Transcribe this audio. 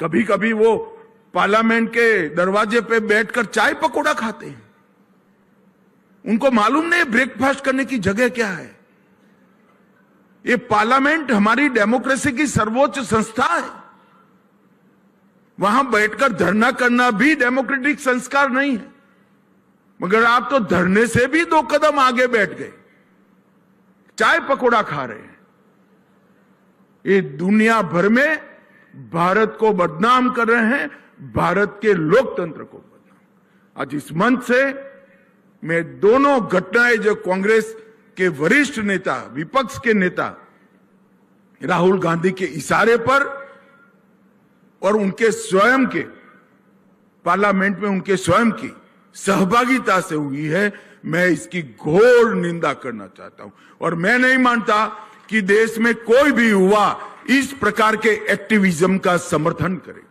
कभी कभी वो पार्लियामेंट के दरवाजे पे बैठकर चाय पकौड़ा खाते हैं। उनको मालूम नहीं ब्रेकफास्ट करने की जगह क्या है। ये पार्लियामेंट हमारी डेमोक्रेसी की सर्वोच्च संस्था है। वहां बैठकर धरना करना भी डेमोक्रेटिक संस्कार नहीं है, मगर आप तो धरने से भी 2 कदम आगे बैठ गए, चाय पकौड़ा खा रहे हैं। ये दुनिया भर में भारत को बदनाम कर रहे हैं, भारत के लोकतंत्र को बदनाम। आज इस मंच से मैं दोनों घटनाएं जो कांग्रेस के वरिष्ठ नेता, विपक्ष के नेता राहुल गांधी के इशारे पर और उनके स्वयं के पार्लियामेंट में उनके स्वयं की सहभागिता से हुई है, मैं इसकी घोर निंदा करना चाहता हूं। और मैं नहीं मानता कि देश में कोई भी युवा इस प्रकार के एक्टिविज्म का समर्थन करे।